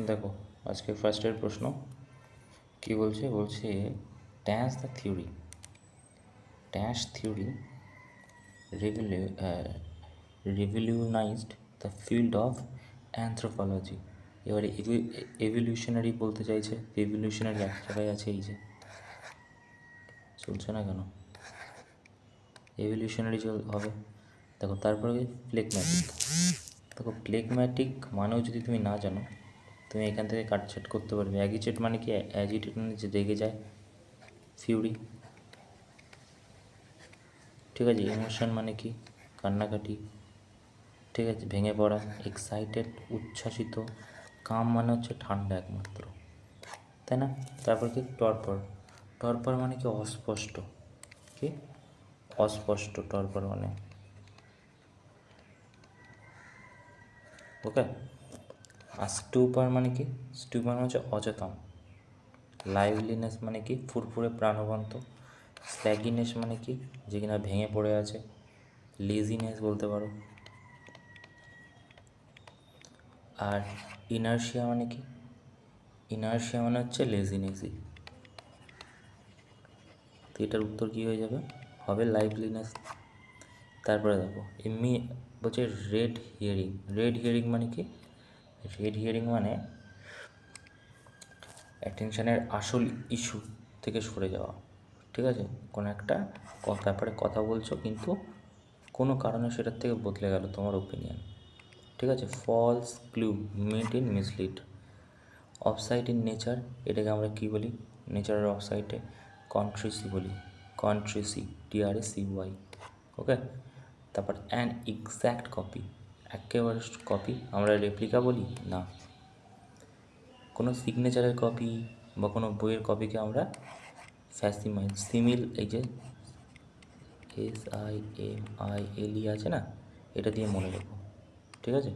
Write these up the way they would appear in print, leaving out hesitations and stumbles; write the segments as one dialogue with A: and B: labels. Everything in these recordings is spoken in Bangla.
A: দেখো আজকে ফার্স্টের প্রশ্ন কি বলছে dash the theory revolutionized the field of anthropology। এবারে এভলিউশনারি বলতে চাইছে, রিভলিউশনারি এক জায়গায় আছে, এই যে চলছে না কেন, এভলিউশনারি হবে। দেখো তারপরে প্লেগম্যাটিক। দেখো প্লেগম্যাটিক মানেও যদি তুমি না জানো, তুমি এখান থেকে কাটছাট করতে পারবে। অ্যাগিটেট মানে কি? অ্যাজিটেট মানে যে রেগে যায়, ফিউরি। ঠিক আছে। ইমোশন মানে কি? কান্নাকাটি। ঠিক আছে। ভেঙে পড়া, এক্সাইটেড, উচ্ছ্বাসিত। কাম মানে হচ্ছে ঠান্ডা একমাত্র, তাই না? তারপর কি? টর্পর মানে কি? অস্পষ্ট। কি? অস্পষ্ট টর্পর মানে। ওকে। আর স্টুপার মানে কি? স্টুপার মানে হচ্ছে অচেতন। লাইভলিনেস মানে কি? ফুরফুরে প্রাণবন্ত। স্ল্যাগিনেস মানে কি? যে কিনা ভেঙে পড়ে আছে। লেজিনেস বলতে পারো। আর ইনার্শিয়া মানে কি? ইনার্শিয়া মানে হচ্ছে লেজিনেসই। তো এটার উত্তর কী হয়ে যাবে? হবে লাইভলিনেস। তারপরে দেখো এমনি বলছে রেড হিয়ারিং মানে কি? রেড হিয়ারিং মানে অ্যাটেনশানের আসল ইস্যু থেকে সরে যাওয়া। ঠিক আছে। কোনো একটা ব্যাপারে কথা বলছো, কিন্তু কোনো কারণে সেটার থেকে বদলে গেল তোমার ওপিনিয়ন। ঠিক আছে। False clue, meet in mislead. Offsite in nature, এটাকে আমরা কী বলি? নেচারের অফসাইটে কন্ট্রেসি বলি। কন্ট্রেসি, TRACY। ওকে। তারপর অ্যান এক্স্যাক্ট কপি, একেবারে কপি। আমরা রেপ্লিকা বলি না। কোনো সিগনেচারের কপি বা কোনো বইয়ের কপিকে আমরা ফ্যাসিমাইল, সিমিল, এই যে SIMILE আছে না, এটা দিয়ে মনে রাখো। ঠিক আছে।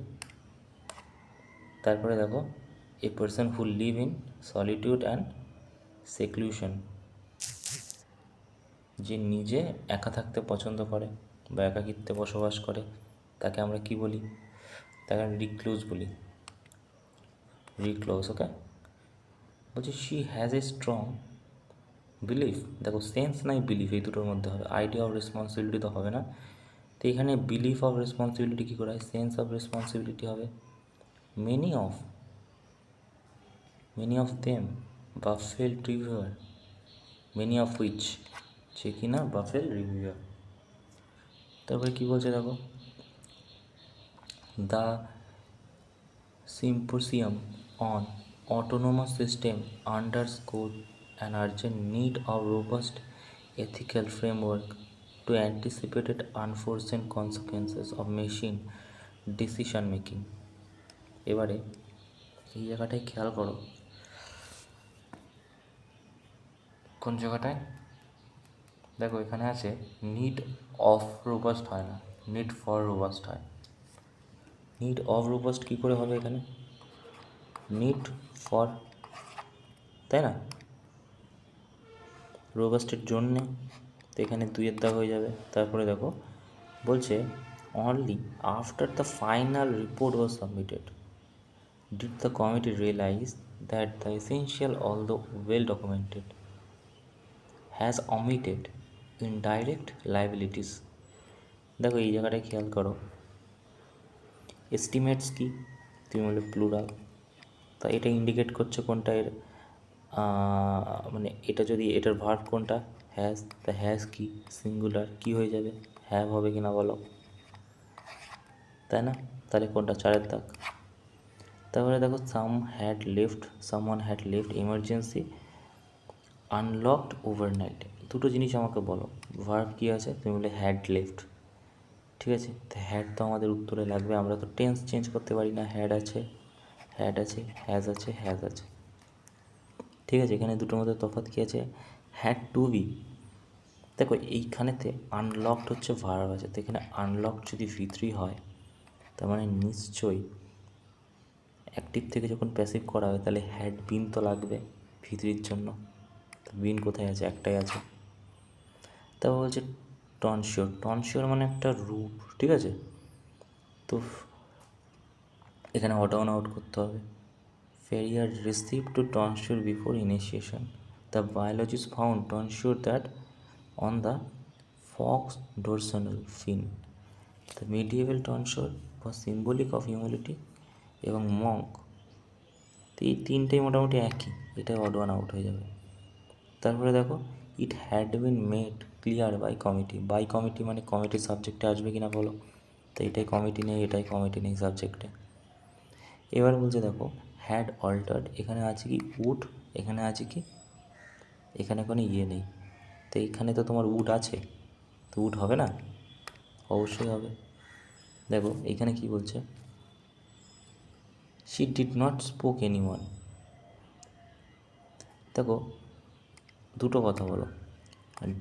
A: তারপরে দেখো a person who live in solitude and seclusion, যে নিজে একা থাকতে পছন্দ করে বা একাকিত্বে বসবাস করে, তাকে আমরা কি বলি? তাকে আমরা রিক্লুজ বলি। রিক্লোজ। ওকে। বলছি she has a strong belief. দেখো সেন্স নাই বিলিফ, এই দুটোর মধ্যে হবে। আইডিয়া অফ রেসপন্সিবিলিটি তো হবে না। তো এখানে বিলিফ অফ রেসপন্সিবিলিটি কী করে হয়? সেন্স অফ রেসপন্সিবিলিটি হবে। Many of them বাফেল reviewer, many of which, যে কিনা বাফেল রিভিউয়ার। তারপরে কী বলছে দেখো, the symposium on autonomous system underscored an urgent need of robust ethical framework to anticipate unforeseen consequences of machine decision making। এবারে এই জায়গাটায় খেয়াল করো, কোন জায়গাটায়? দেখো এখানে আছে নিড অফ রোবাস্ট, হয় না, নিড ফর রোবাস্ট হয়। নিড অফ রোবাস্ট কী করে হবে এখানে? নিড ফর, তাই না? রোবাস্টের জন্যে, তো এখানে দুইয়ের দাগ হয়ে যাবে। তারপরে দেখো বলছে only after the final report was submitted did the committee realise that the essential although well documented has omitted indirect liabilities. দেখো এই জায়গাটায় খেয়াল করো, এস্টিমেটস কি? তুমি বলে প্লুরাল, তা এটা ইন্ডিকেট করছে কোনটা এর, মানে এটা যদি এটার ভার্ব কোনটা? হ্যাজ। তা হ্যাজ কি? সিঙ্গুলার, কি হয়ে যাবে? হ্যাভ হবে কি না বলো, তাই না? তাহলে কোনটা? চারের দাগ। তারপরে দেখো someone had left emergency unlocked overnight. দুটো জিনিস আমাকে বলো, ভার্ব কী আছে? তুমি বলে হ্যাড লেফট। ঠিক আছে। তো হ্যাড তো আমাদের উত্তরে লাগবে, আমরা তো টেন্স চেঞ্জ করতে পারি না। হ্যাড আছে, হ্যাজ আছে। ঠিক আছে। এখানে দুটোর মধ্যে তফাৎ কী আছে? Had to be. দেখো এইখানেতে আনলকড হচ্ছে ভার্ব আছে, তো এখানে আনলকড যদি V3 হয়, তার মানে নিশ্চয়ই অ্যাক্টিভ থেকে যখন প্যাসিভ করা হয় তাহলে হ্যাড বিন তো লাগবে V3-র জন্য। তো বিন কোথায় আছে? একটাই আছে। তারপর বলছে টনশিওর মানে একটা রূপ। ঠিক আছে। তো এখানে অড অন আউট করতে হবে। Ferrier received to tonsure before initiation. The biologist found tonsure that on the fox dorsal fin. The medieval tonsure was symbolic of humility এবং মঙ্ক। তো এই তিনটেই মোটামুটি একই, এটা অড ওয়ান আউট হয়ে যাবে। তারপরে দেখো, it had been made clear by committee মানে কমিটির সাবজেক্টে আসবে কিনা বলো। তো এটাই কমিটি নেই, এটাই কমিটি নেই সাবজেক্টে। এবার বলছে দেখো, হ্যাড অল্টার্ড, এখানে আছে কি উড, এখানে আছে কি, এখানে কোনো ইয়ে নেই, তো এইখানে তো তোমার উড আছে, তো উড হবে না, অবশ্যই হবে। দেখো এইখানে কি বলছে, she did not spoke anyone. দেখো দুটো কথা বলো,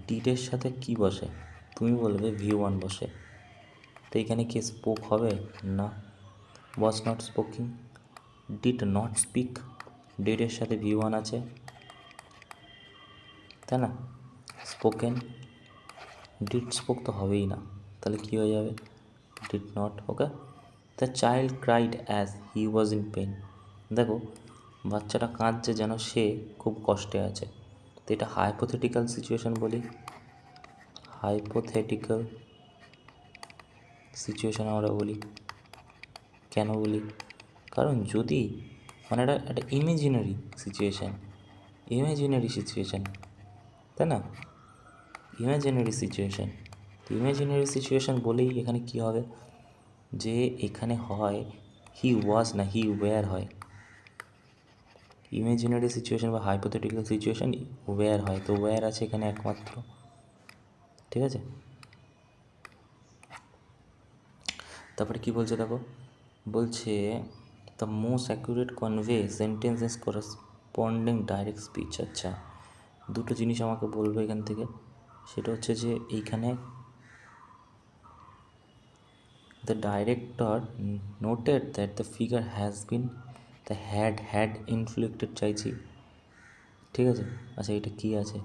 A: ডিডের সাথে কি বসে, তুমি বলবে V1 বসে, তো এখানে কি স্পোক হবে না, was not spoking, did not speak, ডিডের সাথে V1 আছে, তাই না, স্পোকেন, ডিড স্পোক তো হবেই না, তাহলে কী হয়ে যাবে, did not. Okay, the child cried as he was in pain. দেখো বাচ্চাটা কাঁদছে যেন সে খুব কষ্টে আছে, তো এটা হাইপোথেটিক্যাল সিচুয়েশান বলি, হাইপোথেটিক্যাল সিচুয়েশান আমরা বলি। কেন বলি, কারণ যদি মানে এটা একটা ইমেজিনারি সিচুয়েশান, তাই না, ইমাজিনারি সিচুয়েশান বলেই এখানে কি হবে, যে এখানে হয় হি ওয়াজ না হি ওয়্যার হয়, ইমাজিনারি সিচুয়েশান বা হাইপোথেটিক্যাল সিচুয়েশান ওয়্যার হয়, তো ওয়্যার আছে এখানে একমাত্র, ঠিক আছে। তারপরে কি বলছে দেখো, বলছে the most accurate convey sentences corresponding direct speech. আচ্ছা, দুটো জিনিস আমাকে বলবো এখান থেকে, সেটা হচ্ছে যে এইখানে the director noted that the figure has been, the had inflicted চাইছি, ঠিক আছে। আচ্ছা এটা কি আছে,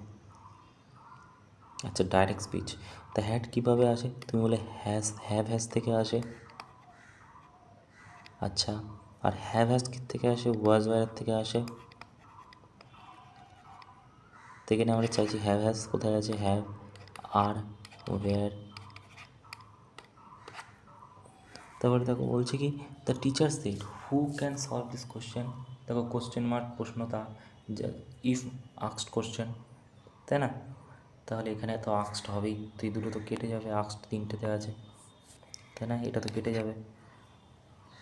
A: আচ্ছা ডাইরেক্ট স্পিচ, দ্য হ্যাড কীভাবে আসে, তুমি বলে হ্যাভ থেকে আসে, আচ্ছা, আর হ্যাভ থেকে আসে, ওয়াজ ওয়্যার থেকে আসে, তো এখানে আমরা চাইছি হ্যাভ কোথায় আছে, হ্যাভ আর ওয়্যার। তারপরে দেখো বলছে কি, the teacher said who can solve this question. দেখো কোশ্চেন মার্ক প্রশ্নটা, ইফ আক্সড কোশ্চেন, তাই না, তাহলে এখানে তো আক্সড হবেই, তো এই দুটো তো কেটে যাবে, আক্সড তিনটেতে আছে, তাই না, এটা তো কেটে যাবে,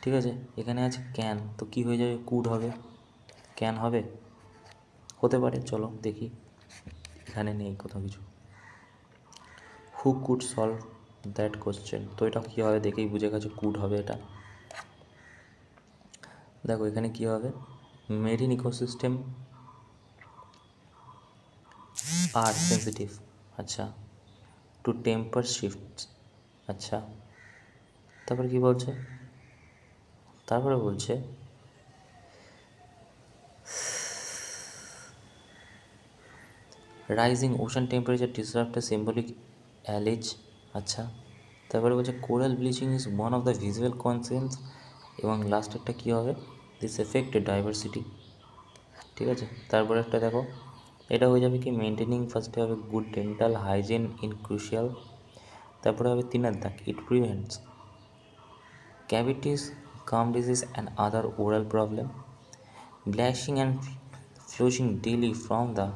A: ঠিক আছে। এখানে আছে ক্যান, তো কি হয়ে যাবে, কুড হবে, ক্যান হবে, হতে পারে, চলো দেখি, এখানে নেই কোথাও কিছু। Who could solve that question, তো এটা কী হবে, দেখেই বুঝে গেছে কুড হবে এটা। দেখো এখানে কী হবে, মেরিন ইকোসিস্টেম আর সেন্সিটিভ, আচ্ছা, টু টেম্পার শিফটস, আচ্ছা। তারপরে কি বলছে, তারপরে বলছে রাইজিং ওশান টেম্পারেচার ডিসরাপ্ট এ সিম্বলিক অ্যালেজ, আচ্ছা। তারপরে বলছে coral bleaching is one of the visual conscience, এবং লাস্ট একটা কী হবে, দিস এফেক্ট ডাইভার্সিটি, ঠিক আছে। তারপরে একটা দেখো, এটা হয়ে যাবে কি, মেনটেনিং, ফার্স্টে হবে good dental hygiene in crucial, তারপরে হবে 3 দাগ, it prevents cavities, gum disease and other oral problem, brushing and flossing daily from the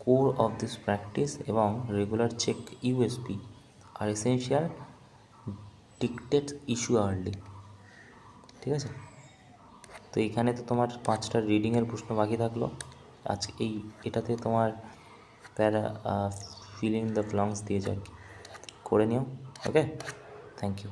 A: core of this practice এবং regular check USP are essential, dictates issue early, ঠিক আছে। তো এইখানে তো তোমার 5টা রিডিংয়ের প্রশ্ন বাকি থাকলো, আজকে এটাতে তোমার প্যারা ফিল ইন দ্য ব্ল্যাঙ্কস দিয়েছে আর কি, করে নিও। ওকে, থ্যাংক ইউ।